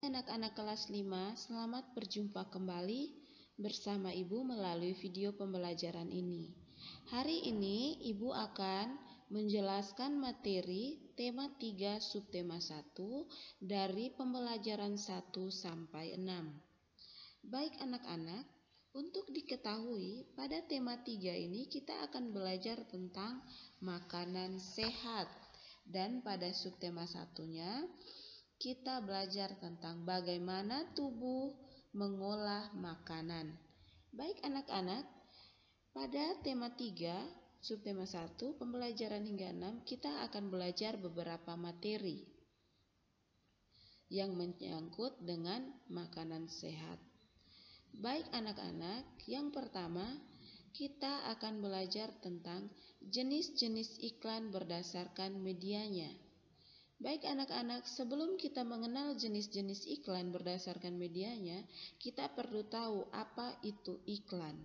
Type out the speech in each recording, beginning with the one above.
Anak-anak kelas 5, selamat berjumpa kembali bersama Ibu melalui video pembelajaran ini. Hari ini Ibu akan menjelaskan materi tema 3 subtema 1 dari pembelajaran 1 sampai 6. Baik anak-anak, untuk diketahui pada tema 3 ini kita akan belajar tentang makanan sehat. Dan pada subtema 1-nya kita belajar tentang bagaimana tubuh mengolah makanan. Baik anak-anak, pada tema 3, subtema 1, pembelajaran hingga 6, kita akan belajar beberapa materi yang menyangkut dengan makanan sehat. Baik anak-anak, yang pertama kita akan belajar tentang jenis-jenis iklan berdasarkan medianya. Baik anak-anak, sebelum kita mengenal jenis-jenis iklan berdasarkan medianya, kita perlu tahu apa itu iklan.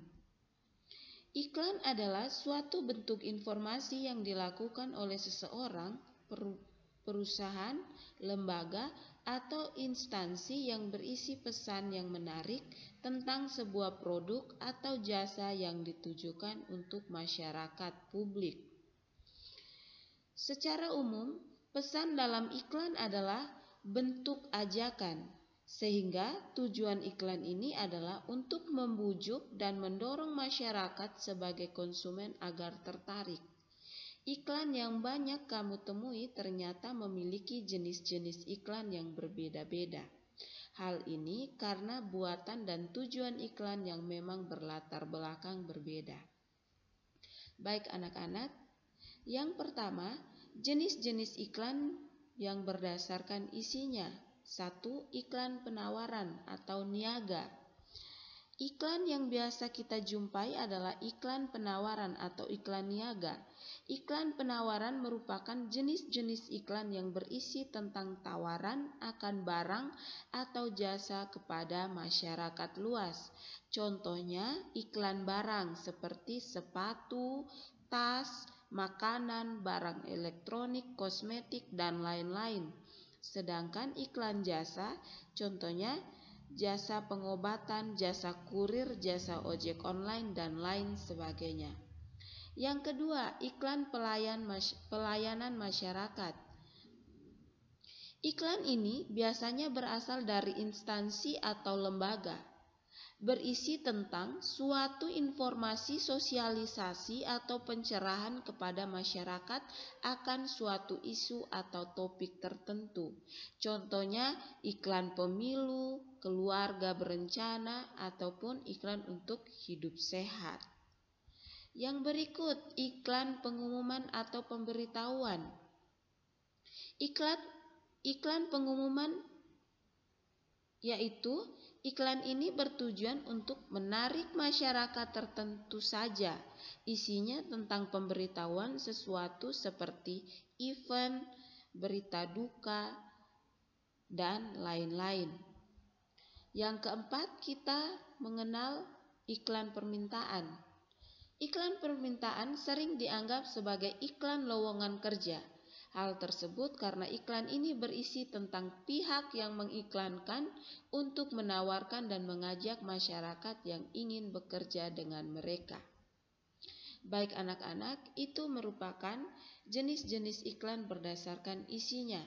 Iklan adalah suatu bentuk informasi yang dilakukan oleh seseorang, perusahaan, lembaga, atau instansi yang berisi pesan yang menarik tentang sebuah produk atau jasa yang ditujukan untuk masyarakat publik. Secara umum, pesan dalam iklan adalah bentuk ajakan, sehingga tujuan iklan ini adalah untuk membujuk dan mendorong masyarakat sebagai konsumen agar tertarik. Iklan yang banyak kamu temui ternyata memiliki jenis-jenis iklan yang berbeda-beda. Hal ini karena buatan dan tujuan iklan yang memang berlatar belakang berbeda. Baik anak-anak, yang pertama, jenis-jenis iklan yang berdasarkan isinya. 1. Iklan penawaran atau niaga. Iklan yang biasa kita jumpai adalah iklan penawaran atau iklan niaga. Iklan penawaran merupakan jenis-jenis iklan yang berisi tentang tawaran akan barang atau jasa kepada masyarakat luas. Contohnya iklan barang seperti sepatu, tas, makanan, barang elektronik, kosmetik, dan lain-lain. Sedangkan iklan jasa, contohnya jasa pengobatan, jasa kurir, jasa ojek online, dan lain sebagainya. Yang kedua, iklan pelayanan masyarakat. Iklan ini biasanya berasal dari instansi atau lembaga, berisi tentang suatu informasi sosialisasi atau pencerahan kepada masyarakat akan suatu isu atau topik tertentu. Contohnya iklan pemilu, keluarga berencana, ataupun iklan untuk hidup sehat. Yang berikut, iklan pengumuman atau pemberitahuan. Iklan pengumuman yaitu iklan ini bertujuan untuk menarik masyarakat tertentu saja. Isinya tentang pemberitahuan sesuatu seperti event, berita duka, dan lain-lain. Yang keempat, kita mengenal iklan permintaan. Iklan permintaan sering dianggap sebagai iklan lowongan kerja. Hal tersebut karena iklan ini berisi tentang pihak yang mengiklankan untuk menawarkan dan mengajak masyarakat yang ingin bekerja dengan mereka. Baik anak-anak, itu merupakan jenis-jenis iklan berdasarkan isinya.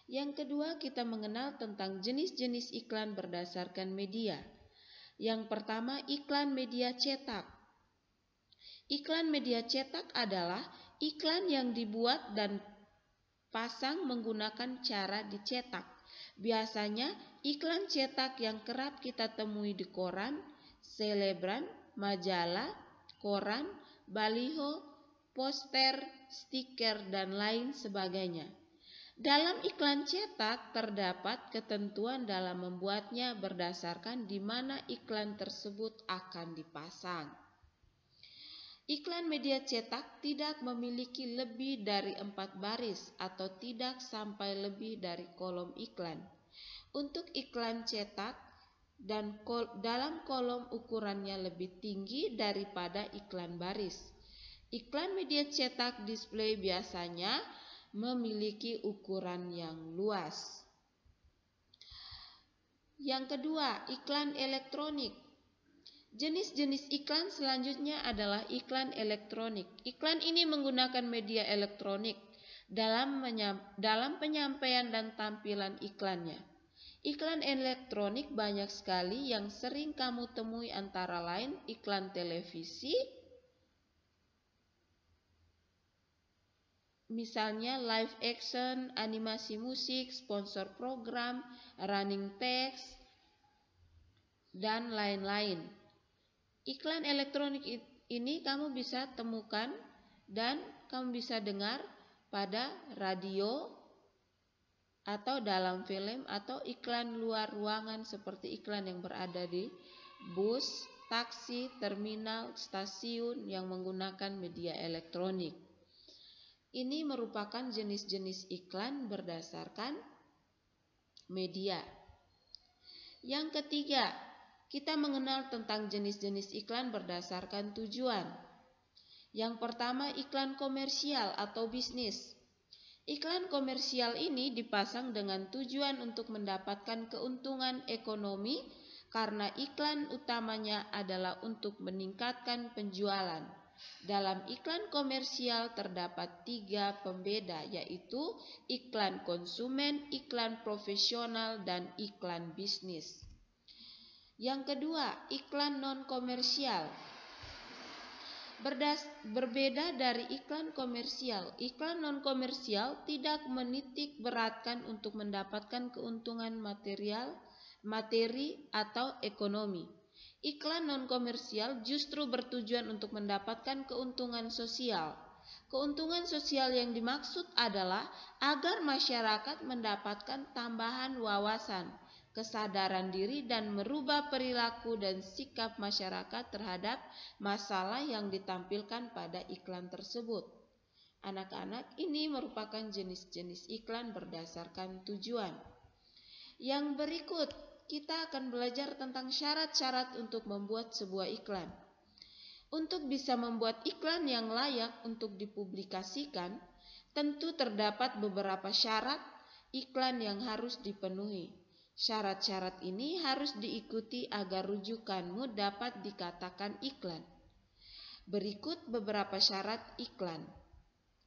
Yang kedua, kita mengenal tentang jenis-jenis iklan berdasarkan media. Yang pertama, iklan media cetak. Iklan media cetak adalah iklan yang dibuat dan pasang menggunakan cara dicetak. Biasanya iklan cetak yang kerap kita temui di koran, selebgram, majalah, koran, baliho, poster, stiker, dan lain sebagainya. Dalam iklan cetak terdapat ketentuan dalam membuatnya berdasarkan di mana iklan tersebut akan dipasang. Iklan media cetak tidak memiliki lebih dari 4 baris atau tidak sampai lebih dari kolom iklan. Untuk iklan cetak dan dalam kolom ukurannya lebih tinggi daripada iklan baris. Iklan media cetak display biasanya memiliki ukuran yang luas. Yang kedua, iklan elektronik. Jenis-jenis iklan selanjutnya adalah iklan elektronik. Iklan ini menggunakan media elektronik dalam penyampaian dan tampilan iklannya. Iklan elektronik banyak sekali yang sering kamu temui, antara lain iklan televisi, misalnya live action, animasi musik, sponsor program, running text, dan lain-lain. Iklan elektronik ini kamu bisa temukan dan kamu bisa dengar pada radio atau dalam film, atau iklan luar ruangan seperti iklan yang berada di bus, taksi, terminal, stasiun yang menggunakan media elektronik. Ini merupakan jenis-jenis iklan berdasarkan media. Yang ketiga, kita mengenal tentang jenis-jenis iklan berdasarkan tujuan. Yang pertama, iklan komersial atau bisnis. Iklan komersial ini dipasang dengan tujuan untuk mendapatkan keuntungan ekonomi karena iklan utamanya adalah untuk meningkatkan penjualan. Dalam iklan komersial terdapat 3 pembeda, yaitu iklan konsumen, iklan profesional, dan iklan bisnis. Yang kedua, iklan non-komersial. Berbeda dari iklan komersial, iklan non-komersial tidak menitik beratkan untuk mendapatkan keuntungan materi atau ekonomi. Iklan non-komersial justru bertujuan untuk mendapatkan keuntungan sosial. Keuntungan sosial yang dimaksud adalah agar masyarakat mendapatkan tambahan wawasan, kesadaran diri, dan merubah perilaku dan sikap masyarakat terhadap masalah yang ditampilkan pada iklan tersebut. Anak-anak, ini merupakan jenis-jenis iklan berdasarkan tujuan. Yang berikut, kita akan belajar tentang syarat-syarat untuk membuat sebuah iklan. Untuk bisa membuat iklan yang layak untuk dipublikasikan, tentu terdapat beberapa syarat iklan yang harus dipenuhi. Syarat-syarat ini harus diikuti agar rujukanmu dapat dikatakan iklan. Berikut beberapa syarat iklan.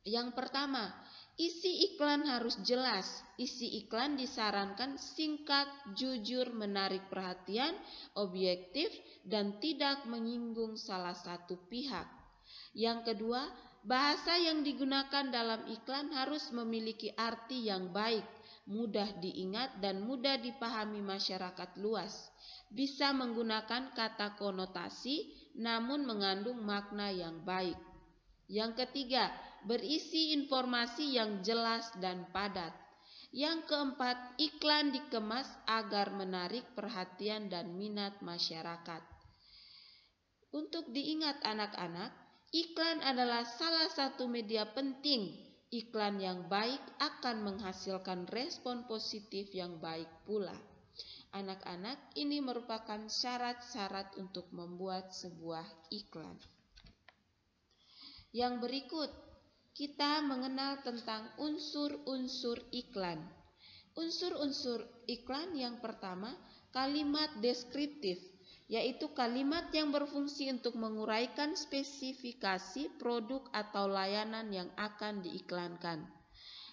Yang pertama, isi iklan harus jelas. Isi iklan disarankan singkat, jujur, menarik perhatian, objektif, dan tidak menyinggung salah satu pihak. Yang kedua, bahasa yang digunakan dalam iklan harus memiliki arti yang baik, mudah diingat, dan mudah dipahami masyarakat luas. Bisa menggunakan kata konotasi, namun mengandung makna yang baik. Yang ketiga, berisi informasi yang jelas dan padat. Yang keempat, iklan dikemas agar menarik perhatian dan minat masyarakat. Untuk diingat anak-anak, iklan adalah salah satu media penting. Iklan yang baik akan menghasilkan respon positif yang baik pula. Anak-anak, ini merupakan syarat-syarat untuk membuat sebuah iklan. Yang berikut, kita mengenal tentang unsur-unsur iklan. Unsur-unsur iklan yang pertama, kalimat deskriptif, yaitu kalimat yang berfungsi untuk menguraikan spesifikasi produk atau layanan yang akan diiklankan.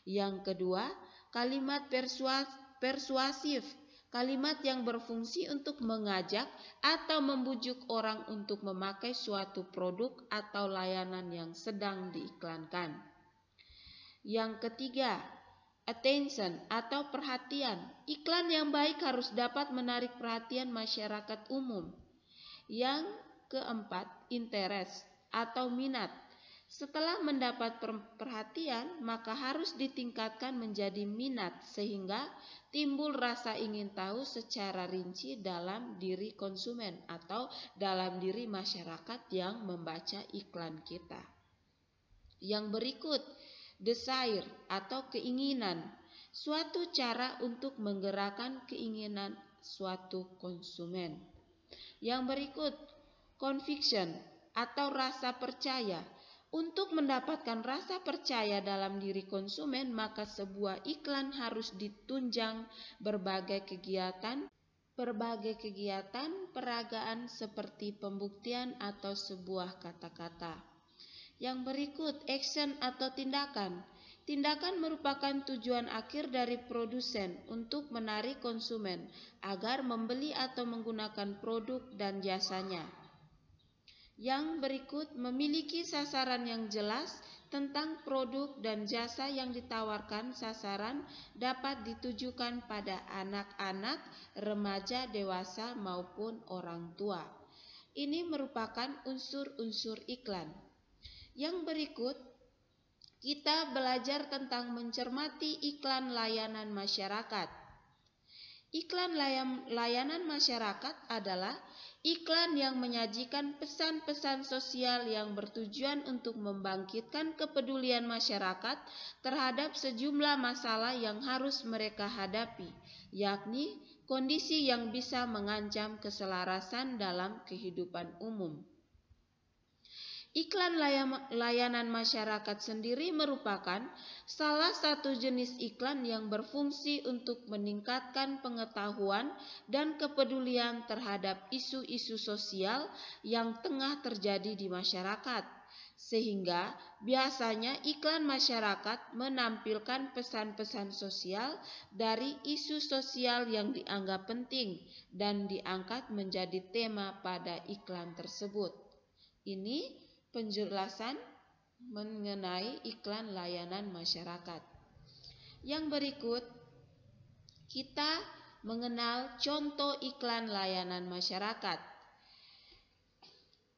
Yang kedua, kalimat persuasif, kalimat yang berfungsi untuk mengajak atau membujuk orang untuk memakai suatu produk atau layanan yang sedang diiklankan. Yang ketiga, attention atau perhatian. Iklan yang baik harus dapat menarik perhatian masyarakat umum. Yang keempat, interest atau minat. Setelah mendapat perhatian, maka harus ditingkatkan menjadi minat sehingga timbul rasa ingin tahu secara rinci dalam diri konsumen atau dalam diri masyarakat yang membaca iklan kita. Yang berikut, desire atau keinginan, suatu cara untuk menggerakkan keinginan suatu konsumen. Yang berikut, conviction atau rasa percaya. Untuk mendapatkan rasa percaya dalam diri konsumen, maka sebuah iklan harus ditunjang berbagai kegiatan berbagai kegiatan peragaan seperti pembuktian atau sebuah kata-kata. Yang berikut, action atau tindakan. Tindakan merupakan tujuan akhir dari produsen untuk menarik konsumen agar membeli atau menggunakan produk dan jasanya. Yang berikut, memiliki sasaran yang jelas tentang produk dan jasa yang ditawarkan. Sasaran dapat ditujukan pada anak-anak, remaja, dewasa, maupun orang tua. Ini merupakan unsur-unsur iklan. Yang berikut, kita belajar tentang mencermati iklan layanan masyarakat. Iklan layanan masyarakat adalah iklan yang menyajikan pesan-pesan sosial yang bertujuan untuk membangkitkan kepedulian masyarakat terhadap sejumlah masalah yang harus mereka hadapi, yakni kondisi yang bisa mengancam keselarasan dalam kehidupan umum. Iklan layanan masyarakat sendiri merupakan salah satu jenis iklan yang berfungsi untuk meningkatkan pengetahuan dan kepedulian terhadap isu-isu sosial yang tengah terjadi di masyarakat. Sehingga biasanya iklan masyarakat menampilkan pesan-pesan sosial dari isu sosial yang dianggap penting dan diangkat menjadi tema pada iklan tersebut. Ini penjelasan mengenai iklan layanan masyarakat. Yang berikut, kita mengenal contoh iklan layanan masyarakat.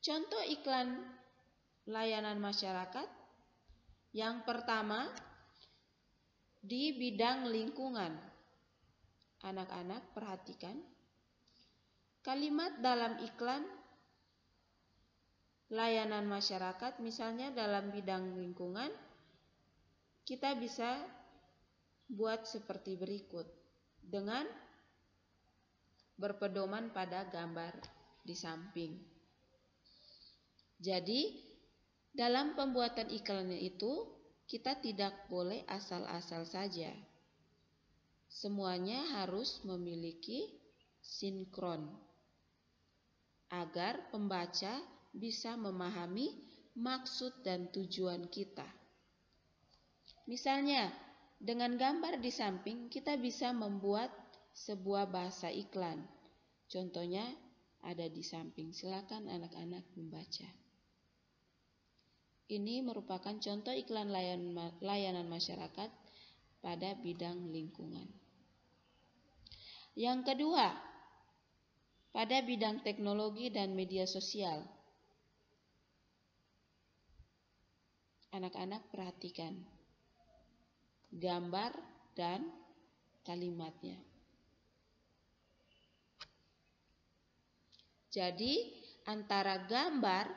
Contoh iklan layanan masyarakat yang pertama, di bidang lingkungan. Anak-anak perhatikan kalimat dalam iklan layanan masyarakat, misalnya dalam bidang lingkungan, kita bisa buat seperti berikut dengan berpedoman pada gambar di samping. Jadi, dalam pembuatan iklannya itu, kita tidak boleh asal-asal saja. Semuanya harus memiliki sinkron agar pembaca bisa memahami maksud dan tujuan kita. Misalnya, dengan gambar di samping kita bisa membuat sebuah bahasa iklan. Contohnya ada di samping. Silakan anak-anak membaca. Ini merupakan contoh iklan layanan masyarakat pada bidang lingkungan. Yang kedua, pada bidang teknologi dan media sosial. Anak-anak perhatikan gambar dan kalimatnya. Jadi antara gambar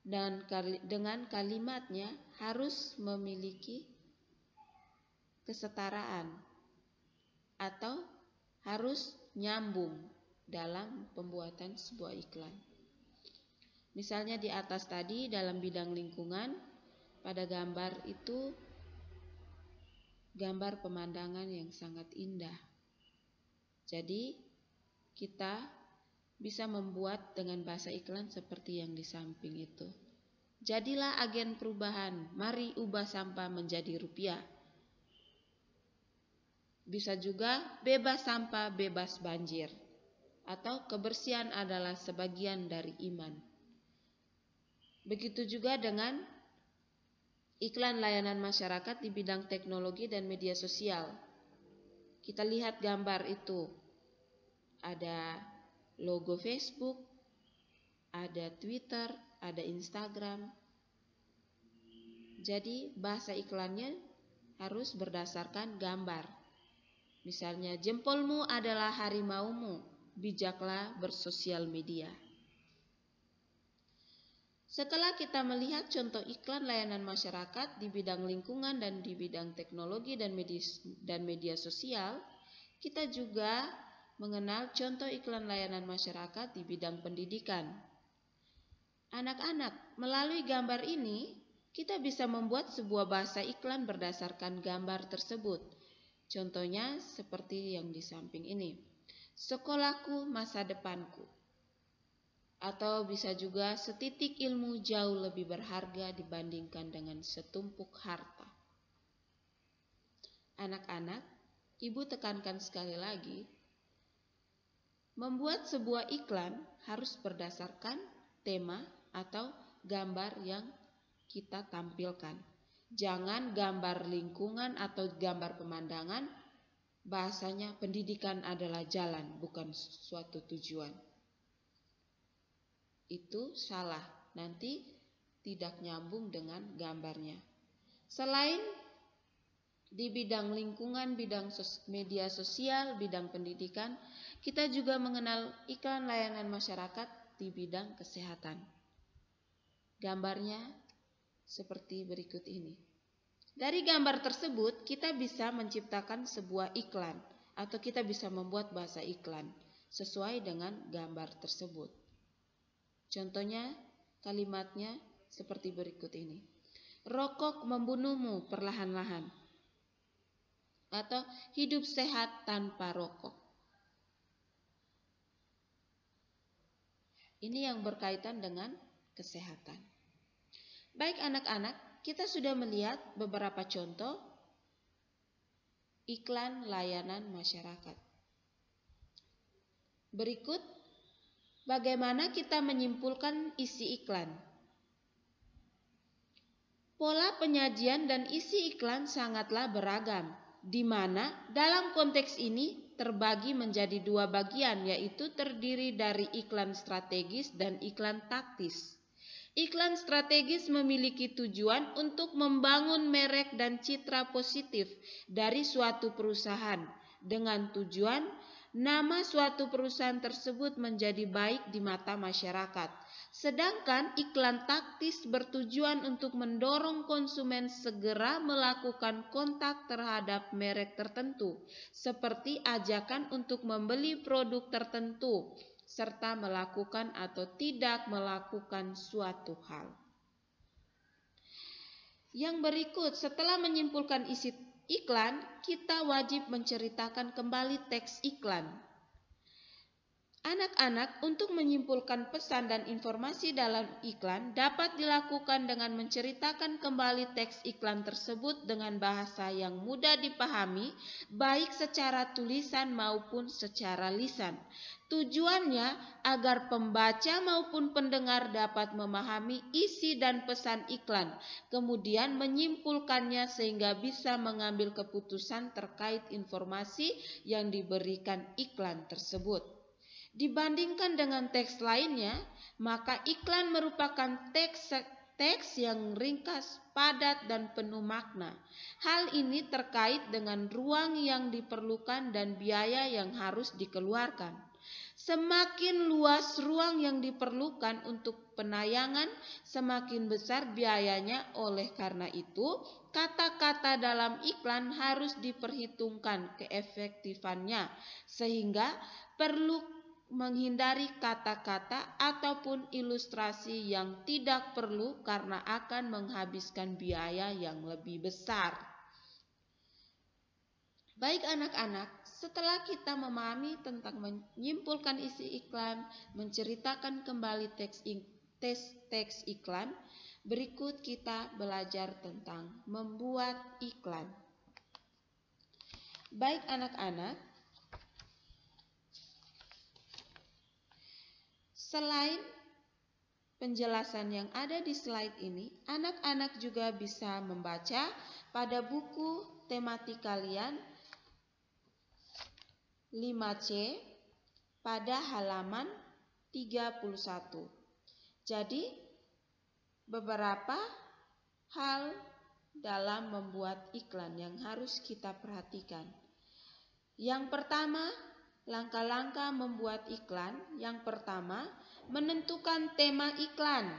dan dengan kalimatnya harus memiliki kesetaraan atau harus nyambung dalam pembuatan sebuah iklan. Misalnya di atas tadi dalam bidang lingkungan, pada gambar itu gambar pemandangan yang sangat indah. Jadi kita bisa membuat dengan bahasa iklan seperti yang di samping itu. Jadilah agen perubahan, mari ubah sampah menjadi rupiah. Bisa juga bebas sampah, bebas banjir. Atau kebersihan adalah sebagian dari iman. Begitu juga dengan iklan layanan masyarakat di bidang teknologi dan media sosial. Kita lihat gambar itu. Ada logo Facebook, ada Twitter, ada Instagram. Jadi bahasa iklannya harus berdasarkan gambar. Misalnya, jempolmu adalah harimaumu, bijaklah bersosial media. Setelah kita melihat contoh iklan layanan masyarakat di bidang lingkungan dan di bidang teknologi dan media sosial, kita juga mengenal contoh iklan layanan masyarakat di bidang pendidikan. Anak-anak, melalui gambar ini, kita bisa membuat sebuah bahasa iklan berdasarkan gambar tersebut. Contohnya seperti yang di samping ini. sekolahku masa depanku. Atau bisa juga setitik ilmu jauh lebih berharga dibandingkan dengan setumpuk harta. Anak-anak, ibu tekankan sekali lagi, membuat sebuah iklan harus berdasarkan tema atau gambar yang kita tampilkan. Jangan gambar lingkungan atau gambar pemandangan. Bahasanya pendidikan adalah jalan, bukan suatu tujuan. Itu salah, nanti tidak nyambung dengan gambarnya. Selain di bidang lingkungan, bidang media sosial, bidang pendidikan, kita juga mengenal iklan layanan masyarakat di bidang kesehatan. Gambarnya seperti berikut ini. Dari gambar tersebut, kita bisa menciptakan sebuah iklan atau kita bisa membuat bahasa iklan sesuai dengan gambar tersebut. Contohnya, kalimatnya seperti berikut ini. Rokok membunuhmu perlahan-lahan. Atau hidup sehat tanpa rokok. Ini yang berkaitan dengan kesehatan. Baik anak-anak, kita sudah melihat beberapa contoh iklan layanan masyarakat. Berikut bagaimana kita menyimpulkan isi iklan. Pola penyajian dan isi iklan sangatlah beragam, di mana dalam konteks ini terbagi menjadi dua bagian, yaitu terdiri dari iklan strategis dan iklan taktis. Iklan strategis memiliki tujuan untuk membangun merek dan citra positif dari suatu perusahaan dengan tujuan nama suatu perusahaan tersebut menjadi baik di mata masyarakat. Sedangkan iklan taktis bertujuan untuk mendorong konsumen segera melakukan kontak terhadap merek tertentu, seperti ajakan untuk membeli produk tertentu, serta melakukan atau tidak melakukan suatu hal. Yang berikut, setelah menyimpulkan isi iklan, kita wajib menceritakan kembali teks iklan. Anak-anak, untuk menyimpulkan pesan dan informasi dalam iklan dapat dilakukan dengan menceritakan kembali teks iklan tersebut dengan bahasa yang mudah dipahami, baik secara tulisan maupun secara lisan. Tujuannya agar pembaca maupun pendengar dapat memahami isi dan pesan iklan, kemudian menyimpulkannya sehingga bisa mengambil keputusan terkait informasi yang diberikan iklan tersebut. Dibandingkan dengan teks lainnya, maka iklan merupakan teks yang ringkas, padat, dan penuh makna. Hal ini terkait dengan ruang yang diperlukan dan biaya yang harus dikeluarkan. Semakin luas ruang yang diperlukan untuk penayangan, semakin besar biayanya. Oleh karena itu, kata-kata dalam iklan harus diperhitungkan keefektifannya, sehingga perlu menghindari kata-kata ataupun ilustrasi yang tidak perlu karena akan menghabiskan biaya yang lebih besar. Baik anak-anak, setelah kita memahami tentang menyimpulkan isi iklan, menceritakan kembali teks iklan, berikut kita belajar tentang membuat iklan. Baik anak-anak, selain penjelasan yang ada di slide ini, anak-anak juga bisa membaca pada buku tematik kalian 5C pada halaman 31. Jadi, beberapa hal dalam membuat iklan yang harus kita perhatikan. Yang pertama, langkah-langkah membuat iklan. Yang pertama, menentukan tema iklan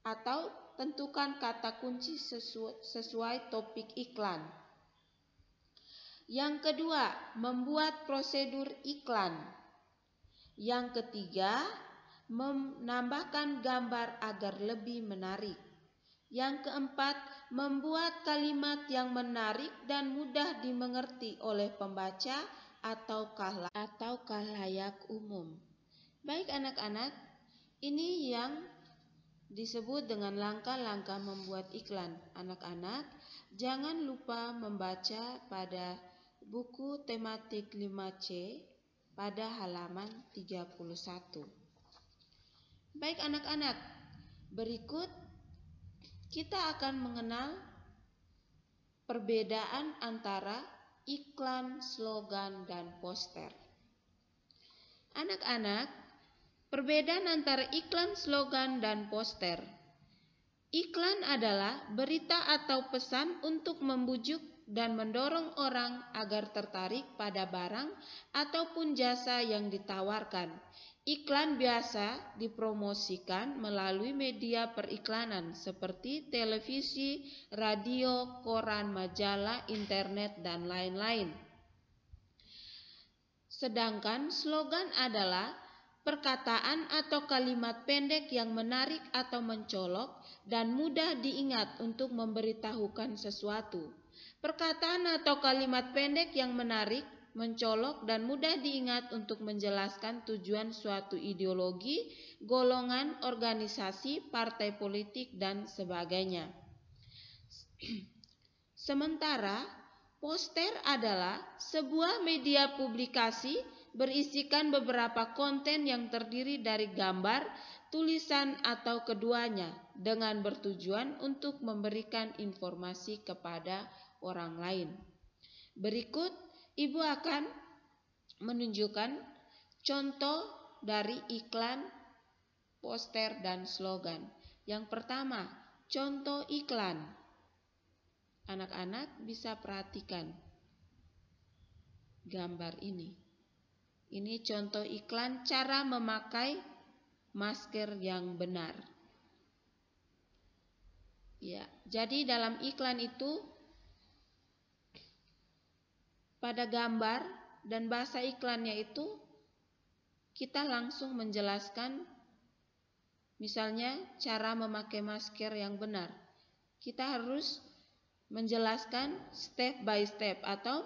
atau tentukan kata kunci sesuai topik iklan. Yang kedua, membuat prosedur iklan. Yang ketiga, menambahkan gambar agar lebih menarik. Yang keempat, membuat kalimat yang menarik dan mudah dimengerti oleh pembaca atau khalayak umum. Baik anak-anak, ini yang disebut dengan langkah-langkah membuat iklan. Anak-anak, jangan lupa membaca pada buku tematik 5C pada halaman 31. Baik anak-anak, berikut kita akan mengenal perbedaan antara iklan, slogan, dan poster. Anak-anak, perbedaan antara iklan, slogan, dan poster. Iklan adalah berita atau pesan untuk membujuk dan mendorong orang agar tertarik pada barang ataupun jasa yang ditawarkan. Iklan biasa dipromosikan melalui media periklanan seperti televisi, radio, koran, majalah, internet, dan lain-lain. Sedangkan slogan adalah perkataan atau kalimat pendek yang menarik atau mencolok dan mudah diingat untuk memberitahukan sesuatu. Perkataan atau kalimat pendek yang menarik, mencolok, dan mudah diingat untuk menjelaskan tujuan suatu ideologi, golongan, organisasi, partai politik, dan sebagainya. Sementara poster adalah sebuah media publikasi berisikan beberapa konten yang terdiri dari gambar, tulisan, atau keduanya dengan bertujuan untuk memberikan informasi kepada orang lain. Berikut Ibu akan menunjukkan contoh dari iklan, poster, dan slogan. Yang pertama, contoh iklan. Anak-anak bisa perhatikan gambar ini. Ini contoh iklan cara memakai masker yang benar. Ya, jadi dalam iklan itu pada gambar dan bahasa iklannya itu kita langsung menjelaskan misalnya cara memakai masker yang benar. Kita harus menjelaskan step by step atau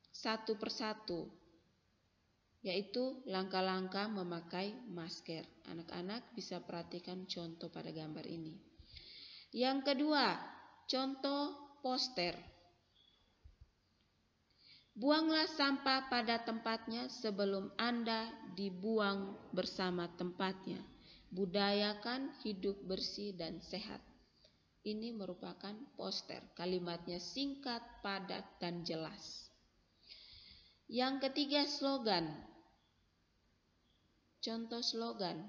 satu persatu, yaitu langkah-langkah memakai masker. Anak-anak bisa perhatikan contoh pada gambar ini. Yang kedua, contoh poster. Buanglah sampah pada tempatnya sebelum Anda dibuang bersama tempatnya. Budayakan hidup bersih dan sehat. Ini merupakan poster. Kalimatnya singkat, padat, dan jelas. Yang ketiga, slogan. Contoh slogan.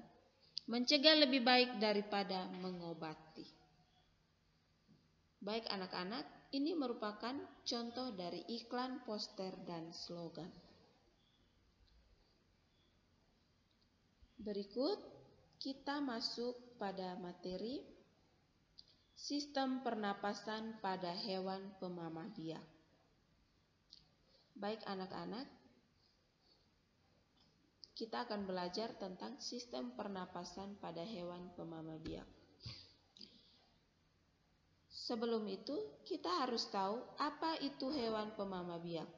Mencegah lebih baik daripada mengobati. Baik anak-anak, ini merupakan contoh dari iklan, poster, dan slogan. Berikut kita masuk pada materi sistem pernapasan pada hewan pemamah biak. Baik anak-anak, kita akan belajar tentang sistem pernapasan pada hewan pemamah biak. Sebelum itu, kita harus tahu apa itu hewan pemamah biak.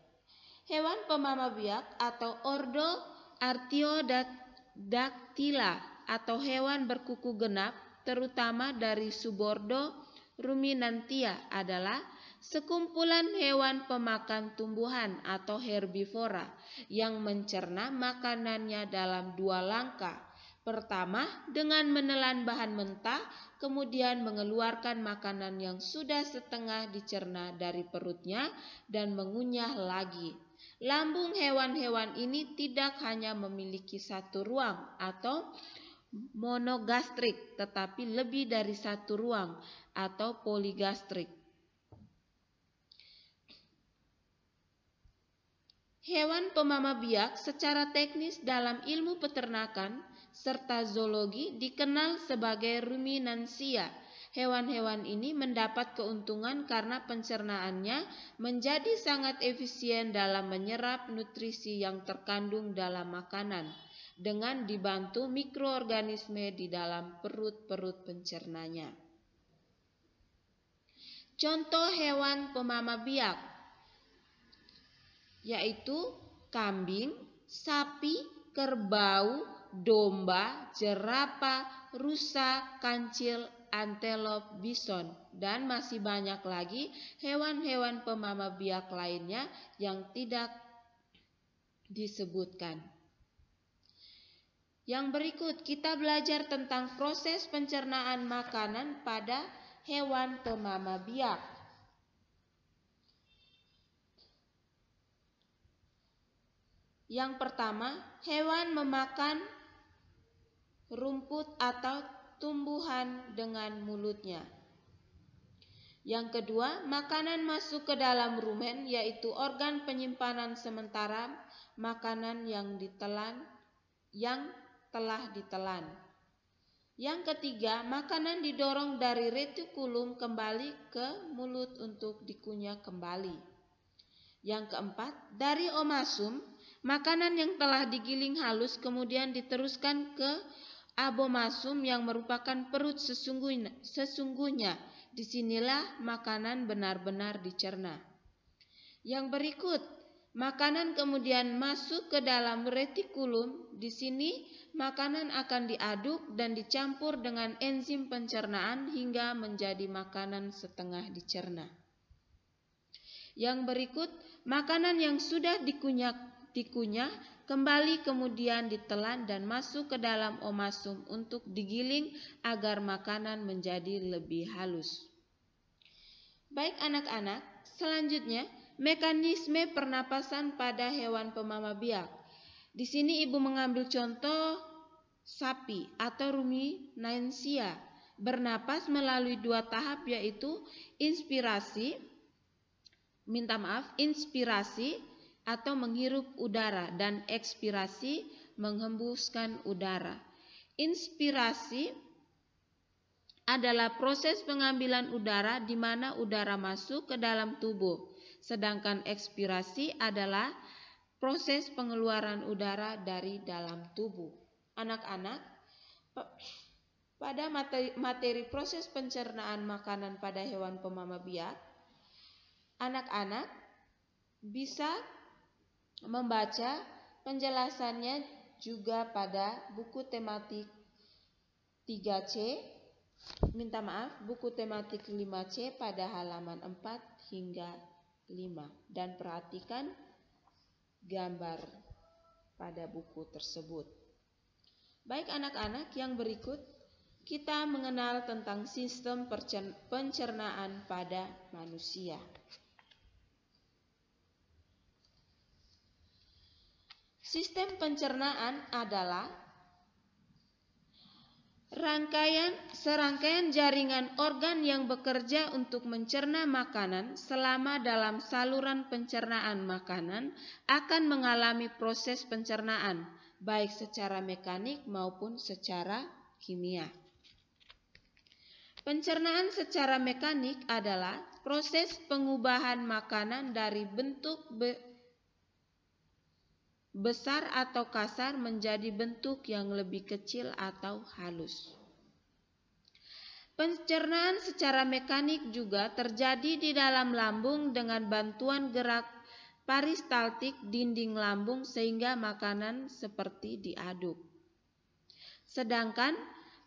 Hewan pemamah biak atau ordo Artiodactyla atau hewan berkuku genap, terutama dari subordo Ruminantia, adalah sekumpulan hewan pemakan tumbuhan atau herbivora yang mencerna makanannya dalam dua langkah. Pertama, dengan menelan bahan mentah, kemudian mengeluarkan makanan yang sudah setengah dicerna dari perutnya dan mengunyah lagi. Lambung hewan-hewan ini tidak hanya memiliki satu ruang atau monogastrik, tetapi lebih dari satu ruang atau poligastrik. Hewan pemamah biak secara teknis dalam ilmu peternakan serta zoologi dikenal sebagai ruminansia. Hewan-hewan ini mendapat keuntungan karena pencernaannya menjadi sangat efisien dalam menyerap nutrisi yang terkandung dalam makanan dengan dibantu mikroorganisme di dalam perut-perut pencernanya. Contoh hewan pemamah biak yaitu kambing, sapi, kerbau, domba, jerapah, rusa, kancil, antelop, bison, dan masih banyak lagi hewan-hewan pemama biak lainnya yang tidak disebutkan. Yang berikut kita belajar tentang proses pencernaan makanan pada hewan pemama biak. Yang pertama, hewan memakan rumput atau tumbuhan dengan mulutnya. Yang kedua, makanan masuk ke dalam rumen, yaitu organ penyimpanan sementara makanan yang telah ditelan. Yang ketiga, makanan didorong dari retikulum kembali ke mulut untuk dikunyah kembali. Yang keempat, dari omasum, makanan yang telah digiling halus kemudian diteruskan ke abomasum yang merupakan perut sesungguhnya. Disinilah makanan benar-benar dicerna. Yang berikut, makanan kemudian masuk ke dalam retikulum. Di sini makanan akan diaduk dan dicampur dengan enzim pencernaan hingga menjadi makanan setengah dicerna. Yang berikut, makanan yang sudah dikunyah kembali kemudian ditelan dan masuk ke dalam omasum untuk digiling agar makanan menjadi lebih halus. Baik anak-anak, selanjutnya mekanisme pernapasan pada hewan pemama biak. Di sini ibu mengambil contoh sapi atau ruminansia bernapas melalui 2 tahap, yaitu inspirasi atau menghirup udara dan ekspirasi menghembuskan udara. Inspirasi adalah proses pengambilan udara di mana udara masuk ke dalam tubuh, sedangkan ekspirasi adalah proses pengeluaran udara dari dalam tubuh. Anak-anak, pada materi proses pencernaan makanan pada hewan pemama biak, anak-anak bisa membaca penjelasannya juga pada buku tematik 3C, buku tematik 5C pada halaman 4 hingga 5, dan perhatikan gambar pada buku tersebut. Baik anak-anak, yang berikut kita mengenal tentang sistem pencernaan pada manusia. Sistem pencernaan adalah serangkaian jaringan organ yang bekerja untuk mencerna makanan. Selama dalam saluran pencernaan makanan akan mengalami proses pencernaan, baik secara mekanik maupun secara kimia. Pencernaan secara mekanik adalah proses pengubahan makanan dari bentuk besar atau kasar menjadi bentuk yang lebih kecil atau halus. Pencernaan secara mekanik juga terjadi di dalam lambung dengan bantuan gerak peristaltik dinding lambung sehingga makanan seperti diaduk. Sedangkan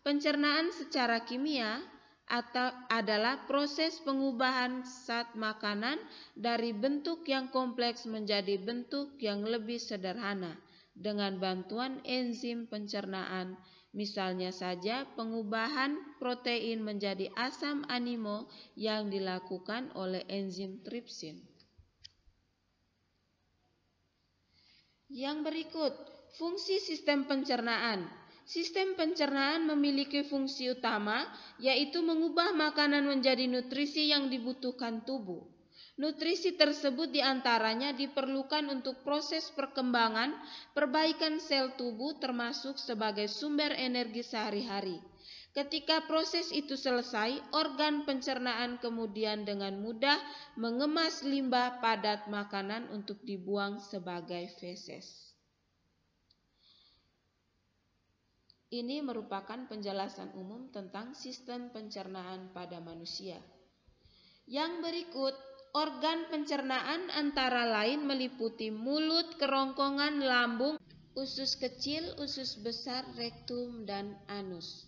pencernaan secara kimia adalah proses pengubahan zat makanan dari bentuk yang kompleks menjadi bentuk yang lebih sederhana dengan bantuan enzim pencernaan. Misalnya saja pengubahan protein menjadi asam amino yang dilakukan oleh enzim tripsin. Yang berikut, fungsi sistem pencernaan. Sistem pencernaan memiliki fungsi utama, yaitu mengubah makanan menjadi nutrisi yang dibutuhkan tubuh. Nutrisi tersebut diantaranya diperlukan untuk proses perkembangan, perbaikan sel tubuh termasuk sebagai sumber energi sehari-hari. Ketika proses itu selesai, organ pencernaan kemudian dengan mudah mengemas limbah padat makanan untuk dibuang sebagai feses. Ini merupakan penjelasan umum tentang sistem pencernaan pada manusia. Yang berikut organ pencernaan antara lain meliputi mulut, kerongkongan, lambung, usus kecil, usus besar, rektum, dan anus.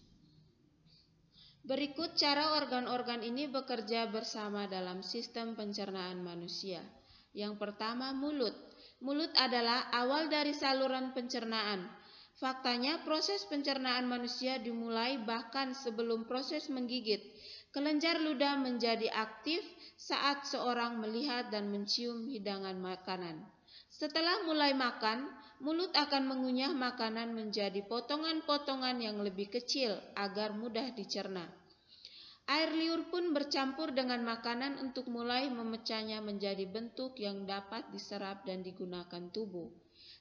Berikut cara organ-organ ini bekerja bersama dalam sistem pencernaan manusia. Yang pertama, mulut. Mulut adalah awal dari saluran pencernaan. Faktanya, proses pencernaan manusia dimulai bahkan sebelum proses menggigit. Kelenjar ludah menjadi aktif saat seorang melihat dan mencium hidangan makanan. Setelah mulai makan, mulut akan mengunyah makanan menjadi potongan-potongan yang lebih kecil agar mudah dicerna. Air liur pun bercampur dengan makanan untuk mulai memecahnya menjadi bentuk yang dapat diserap dan digunakan tubuh.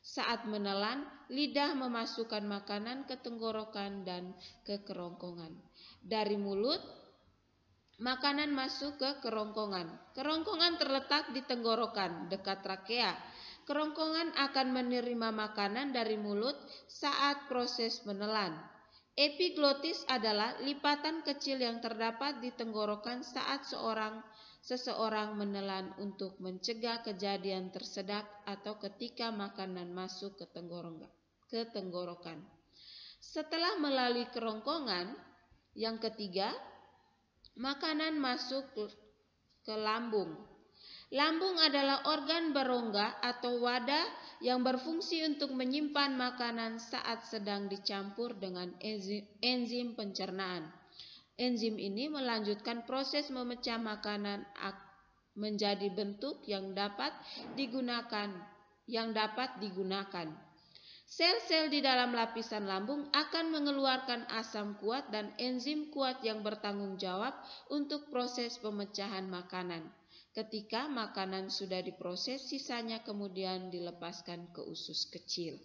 Saat menelan, lidah memasukkan makanan ke tenggorokan dan ke kerongkongan. Dari mulut, makanan masuk ke kerongkongan. Kerongkongan terletak di tenggorokan, dekat trakea. Kerongkongan akan menerima makanan dari mulut saat proses menelan. Epiglotis adalah lipatan kecil yang terdapat di tenggorokan saat seseorang menelan untuk mencegah kejadian tersedak atau ketika makanan masuk ke tenggorokan. Setelah melalui kerongkongan, yang ketiga, makanan masuk ke lambung. Lambung adalah organ berongga atau wadah yang berfungsi untuk menyimpan makanan saat sedang dicampur dengan enzim pencernaan. Enzim ini melanjutkan proses memecah makanan menjadi bentuk yang dapat digunakan. Sel-sel di dalam lapisan lambung akan mengeluarkan asam kuat dan enzim kuat yang bertanggung jawab untuk proses pemecahan makanan. Ketika makanan sudah diproses, sisanya kemudian dilepaskan ke usus kecil.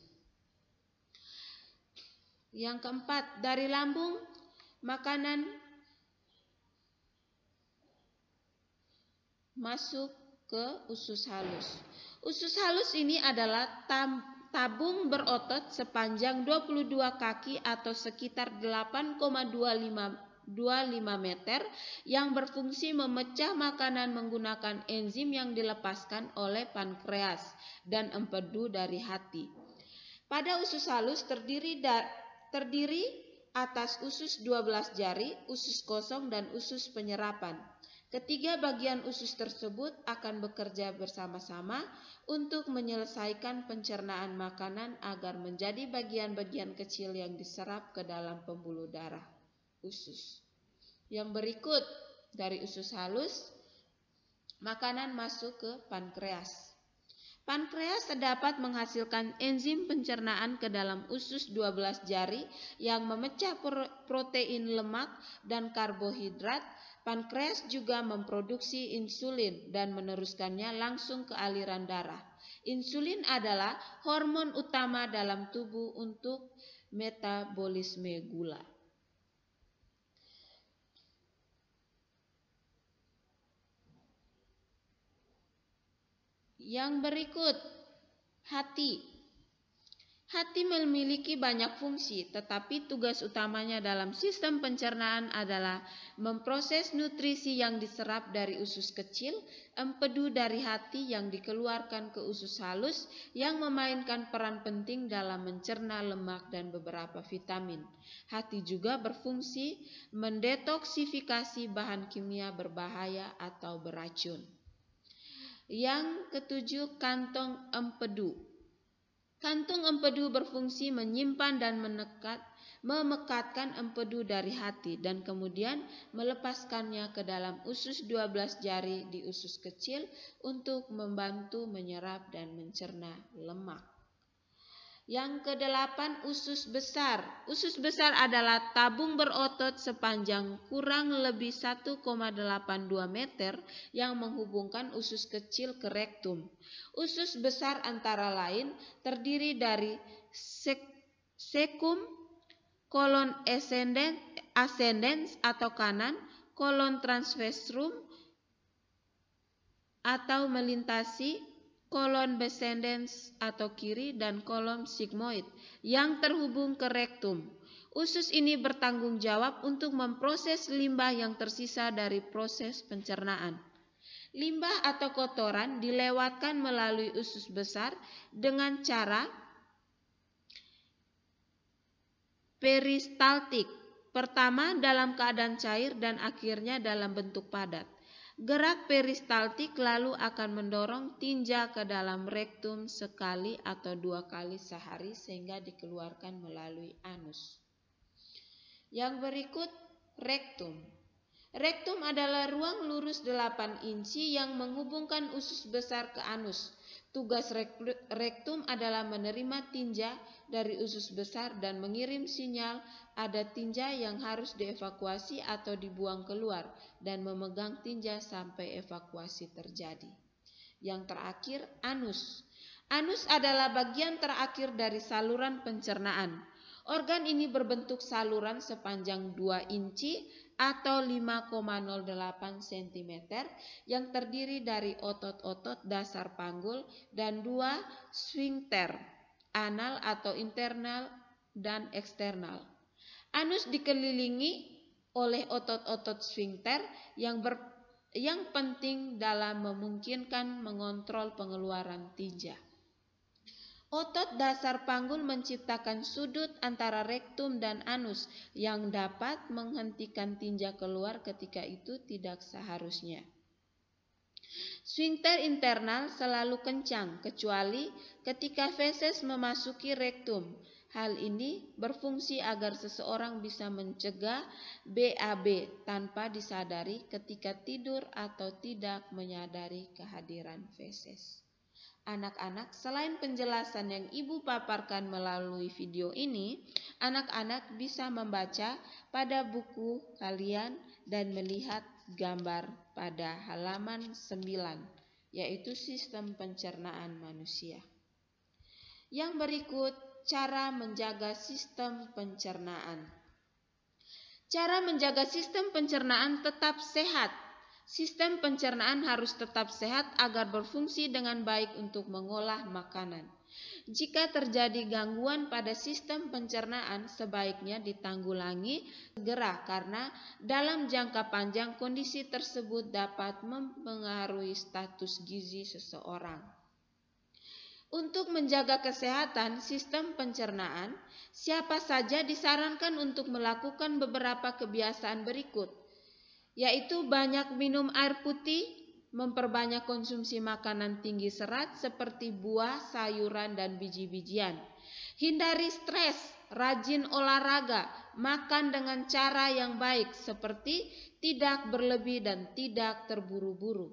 Yang keempat, dari lambung, makanan masuk ke usus halus. Usus halus ini adalah tabung berotot sepanjang 22 kaki atau sekitar 8,25 meter yang berfungsi memecah makanan menggunakan enzim yang dilepaskan oleh pankreas dan empedu dari hati. Pada usus halus terdiri atas usus 12 jari, usus kosong, dan usus penyerapan. Ketiga bagian usus tersebut akan bekerja bersama-sama untuk menyelesaikan pencernaan makanan agar menjadi bagian-bagian kecil yang diserap ke dalam pembuluh darah usus. Yang berikut, dari usus halus, makanan masuk ke pankreas. Pankreas dapat menghasilkan enzim pencernaan ke dalam usus 12 jari yang memecah protein, lemak, dan karbohidrat. Pankreas juga memproduksi insulin dan meneruskannya langsung ke aliran darah. Insulin adalah hormon utama dalam tubuh untuk metabolisme gula. Yang berikut, hati. Hati memiliki banyak fungsi, tetapi tugas utamanya dalam sistem pencernaan adalah memproses nutrisi yang diserap dari usus kecil, empedu dari hati yang dikeluarkan ke usus halus yang memainkan peran penting dalam mencerna lemak dan beberapa vitamin. Hati juga berfungsi mendetoksifikasi bahan kimia berbahaya atau beracun. Yang ketujuh, kantong empedu. Kantong empedu berfungsi menyimpan dan memekatkan empedu dari hati dan kemudian melepaskannya ke dalam usus 12 jari di usus kecil untuk membantu menyerap dan mencerna lemak. Yang kedelapan, usus besar. Usus besar adalah tabung berotot sepanjang kurang lebih 1,82 meter yang menghubungkan usus kecil ke rektum. Usus besar antara lain terdiri dari cecum, kolon ascendens atau kanan, kolon transversum atau melintasi, kolon descendens atau kiri, dan kolon sigmoid yang terhubung ke rektum. Usus ini bertanggung jawab untuk memproses limbah yang tersisa dari proses pencernaan. Limbah atau kotoran dilewatkan melalui usus besar dengan cara peristaltik. Pertama dalam keadaan cair dan akhirnya dalam bentuk padat. Gerak peristaltik lalu akan mendorong tinja ke dalam rektum sekali atau 2 kali sehari sehingga dikeluarkan melalui anus. Yang berikut rektum. Rektum adalah ruang lurus 8 inci yang menghubungkan usus besar ke anus. Tugas rektum adalah menerima tinja dari usus besar dan mengirim sinyal ada tinja yang harus dievakuasi atau dibuang keluar dan memegang tinja sampai evakuasi terjadi. Yang terakhir, anus. Anus adalah bagian terakhir dari saluran pencernaan. Organ ini berbentuk saluran sepanjang 2 inci atau 5,08 cm yang terdiri dari otot-otot dasar panggul dan 2 sfinkter, anal atau internal dan eksternal. Anus dikelilingi oleh otot-otot sfinkter yang penting dalam memungkinkan mengontrol pengeluaran tinja. Otot dasar panggul menciptakan sudut antara rektum dan anus yang dapat menghentikan tinja keluar ketika itu tidak seharusnya. Sfinkter internal selalu kencang kecuali ketika feses memasuki rektum. Hal ini berfungsi agar seseorang bisa mencegah BAB tanpa disadari ketika tidur atau tidak menyadari kehadiran feses. Anak-anak, selain penjelasan yang ibu paparkan melalui video ini, anak-anak bisa membaca pada buku kalian dan melihat gambar pada halaman 9, yaitu sistem pencernaan manusia. Yang berikut, cara menjaga sistem pencernaan. Cara menjaga sistem pencernaan tetap sehat. Sistem pencernaan harus tetap sehat agar berfungsi dengan baik untuk mengolah makanan. Jika terjadi gangguan pada sistem pencernaan, sebaiknya ditanggulangi segera karena dalam jangka panjang kondisi tersebut dapat mempengaruhi status gizi seseorang. Untuk menjaga kesehatan sistem pencernaan, siapa saja disarankan untuk melakukan beberapa kebiasaan berikut, yaitu banyak minum air putih, memperbanyak konsumsi makanan tinggi serat seperti buah, sayuran, dan biji-bijian. Hindari stres, rajin olahraga, makan dengan cara yang baik seperti tidak berlebih dan tidak terburu-buru.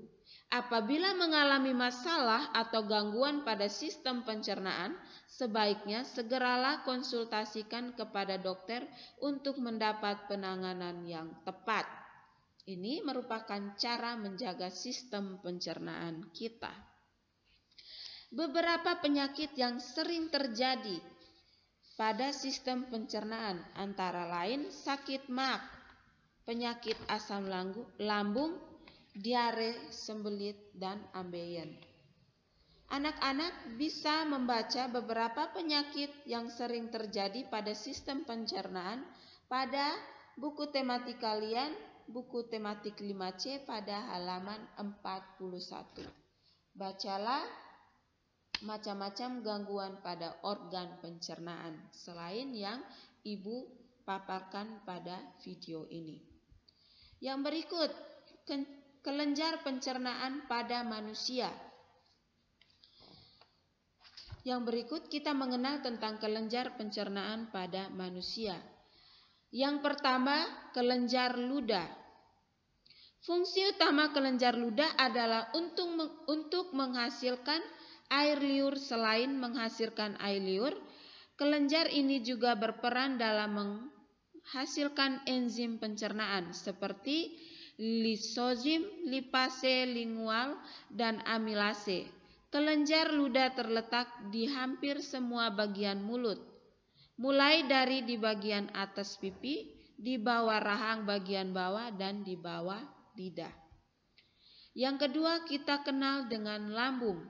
Apabila mengalami masalah atau gangguan pada sistem pencernaan, sebaiknya segeralah konsultasikan kepada dokter untuk mendapat penanganan yang tepat. Ini merupakan cara menjaga sistem pencernaan kita. Beberapa penyakit yang sering terjadi pada sistem pencernaan antara lain sakit MAG, penyakit asam lambung, diare, sembelit, dan ambeien. Anak-anak bisa membaca beberapa penyakit yang sering terjadi pada sistem pencernaan pada buku tematik kalian, buku tematik 5C pada halaman 41. Bacalah macam-macam gangguan pada organ pencernaan selain yang ibu paparkan pada video ini. Yang berikut, kelenjar pencernaan pada manusia. Yang berikut kita mengenal tentang kelenjar pencernaan pada manusia. Yang pertama, kelenjar ludah. Fungsi utama kelenjar ludah adalah untuk menghasilkan air liur. Selain menghasilkan air liur, kelenjar ini juga berperan dalam menghasilkan enzim pencernaan seperti lisozim, lipase, lingual, dan amilase. Kelenjar ludah terletak di hampir semua bagian mulut, mulai dari di bagian atas pipi, di bawah rahang bagian bawah, dan di bawah lidah. Yang kedua, kita kenal dengan lambung.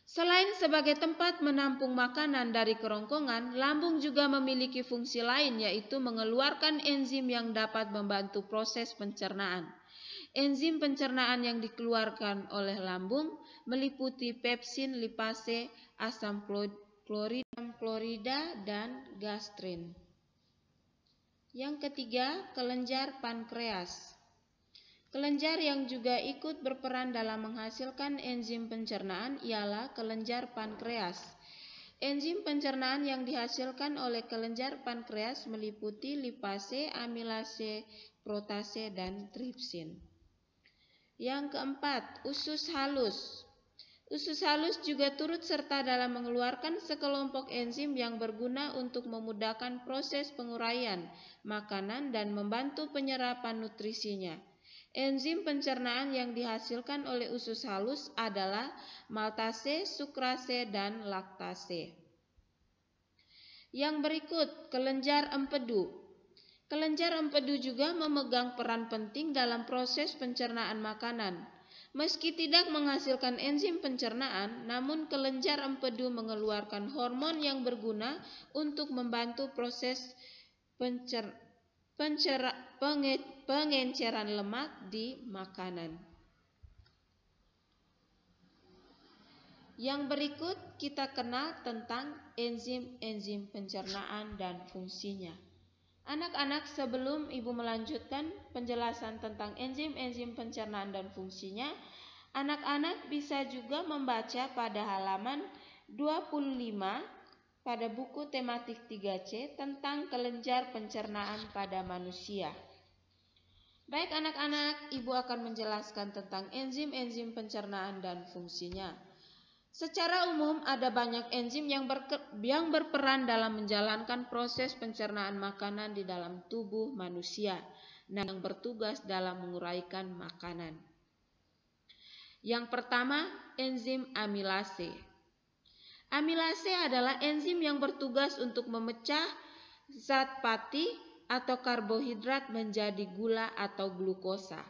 Selain sebagai tempat menampung makanan dari kerongkongan, lambung juga memiliki fungsi lain, yaitu mengeluarkan enzim yang dapat membantu proses pencernaan. Enzim pencernaan yang dikeluarkan oleh lambung meliputi pepsin, lipase, asam klorida, dan gastrin. Yang ketiga, kelenjar pankreas. Kelenjar yang juga ikut berperan dalam menghasilkan enzim pencernaan ialah kelenjar pankreas. Enzim pencernaan yang dihasilkan oleh kelenjar pankreas meliputi lipase, amilase, protase, dan tripsin. Yang keempat, usus halus. Usus halus juga turut serta dalam mengeluarkan sekelompok enzim yang berguna untuk memudahkan proses penguraian makanan dan membantu penyerapan nutrisinya. Enzim pencernaan yang dihasilkan oleh usus halus adalah maltase, sukrase, dan laktase. Yang berikut, kelenjar empedu. Kelenjar empedu juga memegang peran penting dalam proses pencernaan makanan. Meski tidak menghasilkan enzim pencernaan, namun kelenjar empedu mengeluarkan hormon yang berguna untuk membantu proses pengenceran lemak di makanan. Yang berikut kita kenal tentang enzim-enzim pencernaan dan fungsinya. Anak-anak, sebelum Ibu melanjutkan penjelasan tentang enzim-enzim pencernaan dan fungsinya, anak-anak bisa juga membaca pada halaman 25 pada buku tematik 3C tentang kelenjar pencernaan pada manusia. Baik anak-anak, Ibu akan menjelaskan tentang enzim-enzim pencernaan dan fungsinya. Secara umum ada banyak enzim yang berperan dalam menjalankan proses pencernaan makanan di dalam tubuh manusia dan yang bertugas dalam menguraikan makanan. Yang pertama, enzim amilase. Amilase adalah enzim yang bertugas untuk memecah zat pati atau karbohidrat menjadi gula atau glukosa.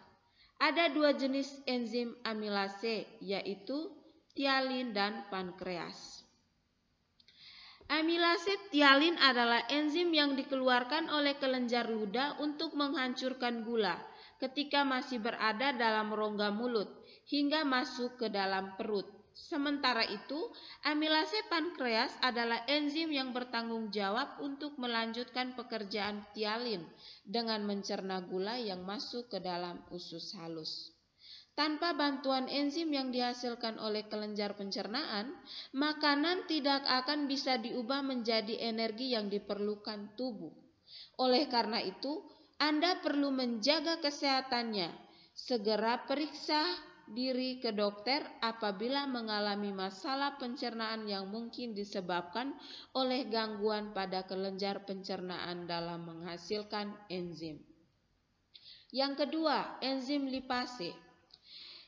Ada dua jenis enzim amilase, yaitu tialin dan pankreas. Amilase tialin adalah enzim yang dikeluarkan oleh kelenjar ludah untuk menghancurkan gula ketika masih berada dalam rongga mulut hingga masuk ke dalam perut. Sementara itu, amilase pankreas adalah enzim yang bertanggung jawab untuk melanjutkan pekerjaan tialin dengan mencerna gula yang masuk ke dalam usus halus. Tanpa bantuan enzim yang dihasilkan oleh kelenjar pencernaan, makanan tidak akan bisa diubah menjadi energi yang diperlukan tubuh. Oleh karena itu, Anda perlu menjaga kesehatannya. Segera periksa diri ke dokter apabila mengalami masalah pencernaan yang mungkin disebabkan oleh gangguan pada kelenjar pencernaan dalam menghasilkan enzim. Yang kedua, enzim lipase.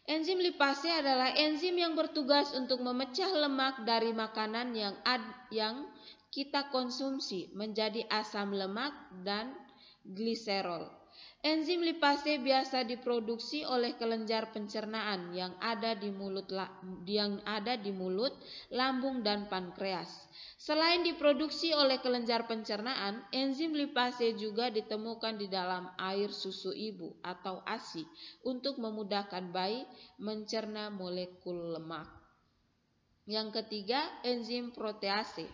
Enzim lipase adalah enzim yang bertugas untuk memecah lemak dari makanan yang kita konsumsi menjadi asam lemak dan gliserol. Enzim lipase biasa diproduksi oleh kelenjar pencernaan yang ada di mulut, lambung, dan pankreas. Selain diproduksi oleh kelenjar pencernaan, enzim lipase juga ditemukan di dalam air susu ibu atau ASI untuk memudahkan bayi mencerna molekul lemak. Yang ketiga, enzim protease.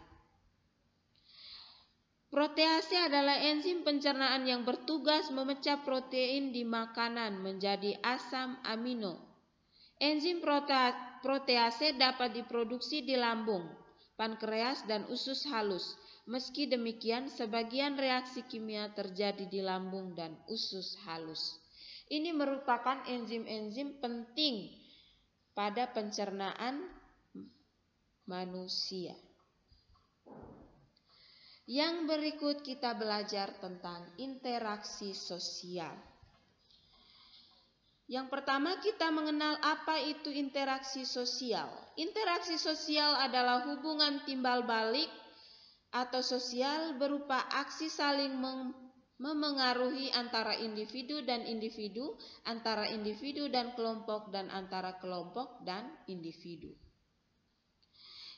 Protease adalah enzim pencernaan yang bertugas memecah protein di makanan menjadi asam amino. Enzim protease dapat diproduksi di lambung, pankreas, dan usus halus. Meski demikian, sebagian reaksi kimia terjadi di lambung dan usus halus. Ini merupakan enzim-enzim penting pada pencernaan manusia. Yang berikut kita belajar tentang interaksi sosial. Yang pertama, kita mengenal apa itu interaksi sosial. Interaksi sosial adalah hubungan timbal balik atau sosial berupa aksi saling memengaruhi antara individu dan individu, antara individu dan kelompok, dan antara kelompok dan individu.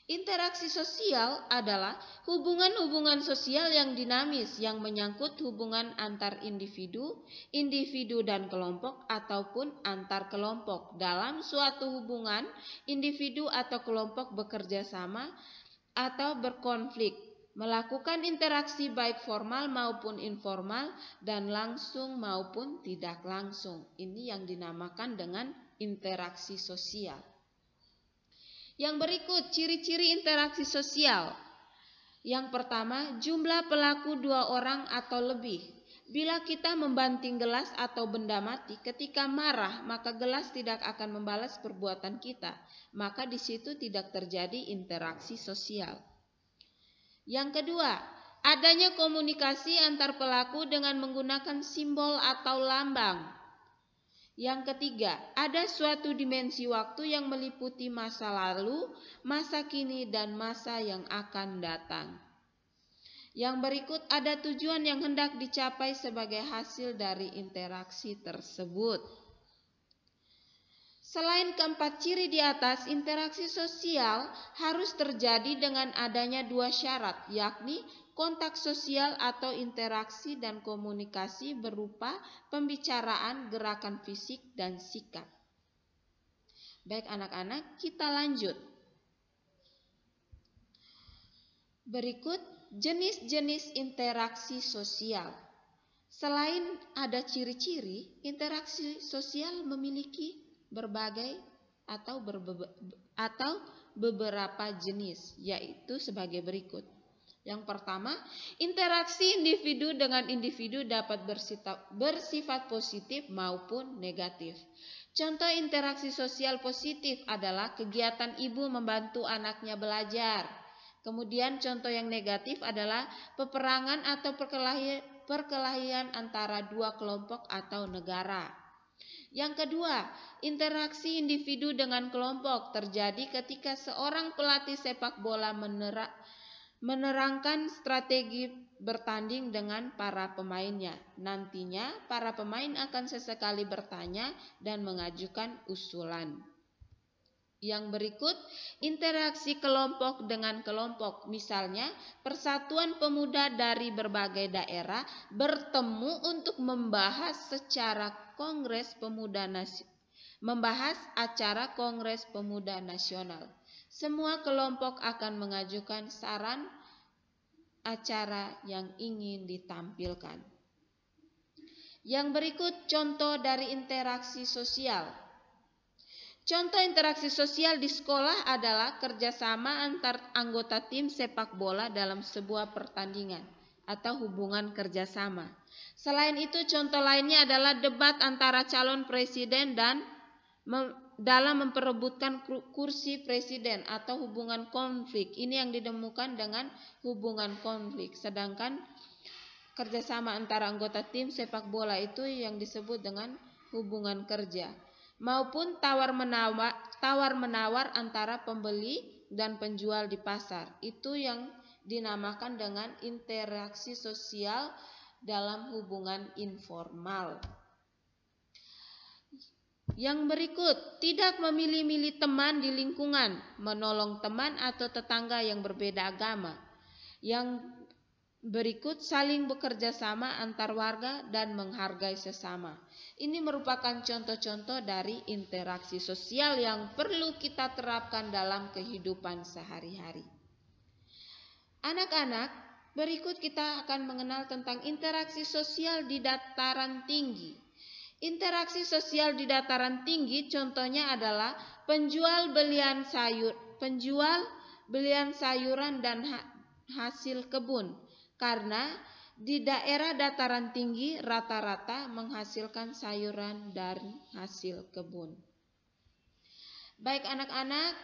Interaksi sosial adalah hubungan-hubungan sosial yang dinamis yang menyangkut hubungan antar individu, individu dan kelompok ataupun antar kelompok. Dalam suatu hubungan, individu atau kelompok bekerja sama atau berkonflik, melakukan interaksi baik formal maupun informal dan langsung maupun tidak langsung. Ini yang dinamakan dengan interaksi sosial. Yang berikut ciri-ciri interaksi sosial. Yang pertama, jumlah pelaku 2 orang atau lebih. Bila kita membanting gelas atau benda mati, ketika marah maka gelas tidak akan membalas perbuatan kita. Maka di situ tidak terjadi interaksi sosial. Yang kedua, adanya komunikasi antar pelaku dengan menggunakan simbol atau lambang. Yang ketiga, ada suatu dimensi waktu yang meliputi masa lalu, masa kini, dan masa yang akan datang. Yang berikut ada tujuan yang hendak dicapai sebagai hasil dari interaksi tersebut. Selain keempat ciri di atas, interaksi sosial harus terjadi dengan adanya 2 syarat, yakni kontak sosial atau interaksi dan komunikasi berupa pembicaraan, gerakan fisik, dan sikap. Baik anak-anak, kita lanjut. Berikut jenis-jenis interaksi sosial. Selain ada ciri-ciri, interaksi sosial memiliki berbagai atau beberapa jenis, yaitu sebagai berikut. Yang pertama, interaksi individu dengan individu dapat bersifat positif maupun negatif. Contoh interaksi sosial positif adalah kegiatan ibu membantu anaknya belajar. Kemudian contoh yang negatif adalah peperangan atau perkelahian antara 2 kelompok atau negara. Yang kedua, interaksi individu dengan kelompok terjadi ketika seorang pelatih sepak bola menerangkan strategi bertanding dengan para pemainnya. Nantinya para pemain akan sesekali bertanya dan mengajukan usulan. Yang berikut, interaksi kelompok dengan kelompok. Misalnya, persatuan pemuda dari berbagai daerah bertemu untuk membahas acara Kongres Pemuda Nasional. Semua kelompok akan mengajukan saran acara yang ingin ditampilkan. Yang berikut contoh dari interaksi sosial. Contoh interaksi sosial di sekolah adalah kerjasama antar anggota tim sepak bola dalam sebuah pertandingan atau hubungan kerjasama. Selain itu, contoh lainnya adalah debat antara calon presiden dan dalam memperebutkan kursi presiden atau hubungan konflik. Ini yang ditemukan dengan hubungan konflik. Sedangkan kerjasama antara anggota tim sepak bola itu yang disebut dengan hubungan kerja. Maupun tawar-menawar antara pembeli dan penjual di pasar. Itu yang dinamakan dengan interaksi sosial dalam hubungan informal. Yang berikut, tidak memilih-milih teman di lingkungan, menolong teman atau tetangga yang berbeda agama. Yang berikut, saling bekerja sama antar warga dan menghargai sesama. Ini merupakan contoh-contoh dari interaksi sosial yang perlu kita terapkan dalam kehidupan sehari-hari. Anak-anak, berikut kita akan mengenal tentang interaksi sosial di dataran tinggi. Interaksi sosial di dataran tinggi contohnya adalah penjual belian sayuran dan hasil kebun. Karena di daerah dataran tinggi rata-rata menghasilkan sayuran dari hasil kebun. Baik anak-anak,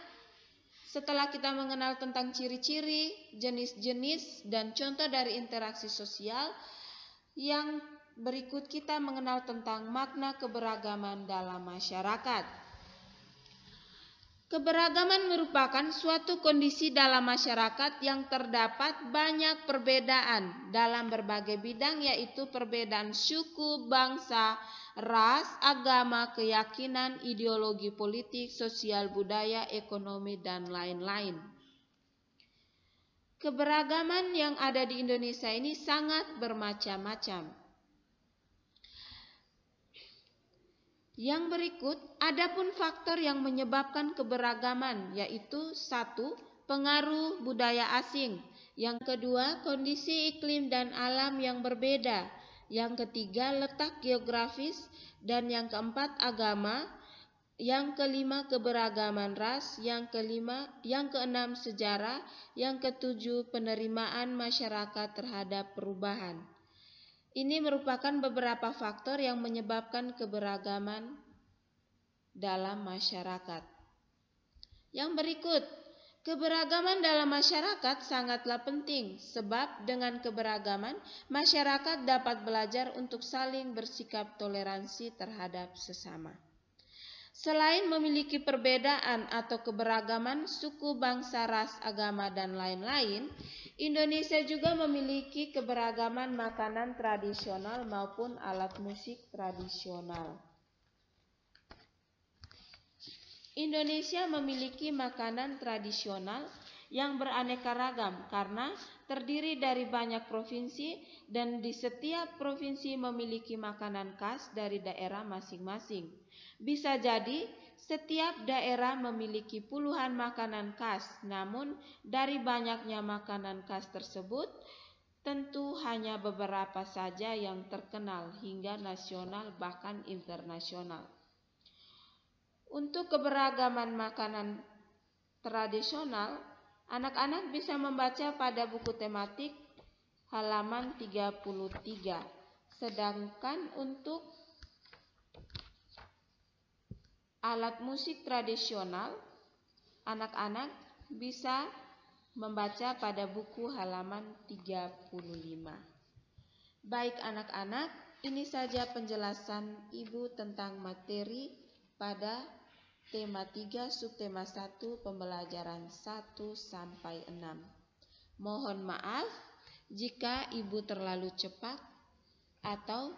setelah kita mengenal tentang ciri-ciri, jenis-jenis, dan contoh dari interaksi sosial, yang berikut kita mengenal tentang makna keberagaman dalam masyarakat. Keberagaman merupakan suatu kondisi dalam masyarakat yang terdapat banyak perbedaan dalam berbagai bidang, yaitu perbedaan suku, bangsa, ras, agama, keyakinan, ideologi politik, sosial, budaya, ekonomi, dan lain-lain. keberagaman yang ada di Indonesia ini sangat bermacam-macam. Yang berikut, adapun faktor yang menyebabkan keberagaman, yaitu 1. Pengaruh budaya asing. Yang kedua, kondisi iklim dan alam yang berbeda. Yang ketiga, letak geografis. Dan yang keempat, agama. Yang kelima, keberagaman ras. Yang keenam, sejarah. Yang ketujuh, penerimaan masyarakat terhadap perubahan. Ini merupakan beberapa faktor yang menyebabkan keberagaman dalam masyarakat. Yang berikut, keberagaman dalam masyarakat sangatlah penting, sebab dengan keberagaman masyarakat dapat belajar untuk saling bersikap toleransi terhadap sesama. Selain memiliki perbedaan atau keberagaman suku, bangsa, ras, agama, dan lain-lain, Indonesia juga memiliki keberagaman makanan tradisional maupun alat musik tradisional. Indonesia memiliki makanan tradisional yang beraneka ragam karena terdiri dari banyak provinsi dan di setiap provinsi memiliki makanan khas dari daerah masing-masing. Bisa jadi setiap daerah memiliki puluhan makanan khas, namun dari banyaknya makanan khas tersebut tentu hanya beberapa saja yang terkenal hingga nasional bahkan internasional. Untuk keberagaman makanan tradisional, anak-anak bisa membaca pada buku tematik halaman 33. Sedangkan untuk alat musik tradisional, anak-anak bisa membaca pada buku halaman 35. Baik anak-anak, ini saja penjelasan Ibu tentang materi pada tema 3 subtema 1 pembelajaran 1 sampai 6. Mohon maaf jika Ibu terlalu cepat atau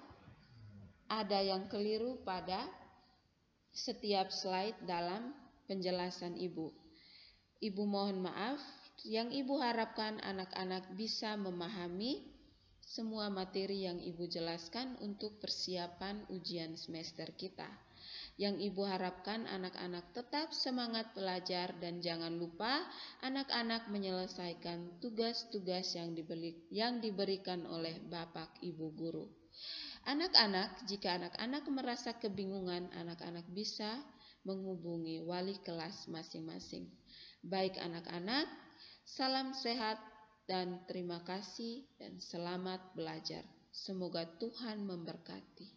ada yang keliru pada setiap slide dalam penjelasan Ibu. Ibu mohon maaf, yang Ibu harapkan anak-anak bisa memahami semua materi yang Ibu jelaskan untuk persiapan ujian semester kita. Yang Ibu harapkan anak-anak tetap semangat belajar dan jangan lupa anak-anak menyelesaikan tugas-tugas yang diberikan oleh Bapak Ibu guru. Anak-anak, jika anak-anak merasa kebingungan, anak-anak bisa menghubungi wali kelas masing-masing. Baik anak-anak, salam sehat dan terima kasih dan selamat belajar. Semoga Tuhan memberkati.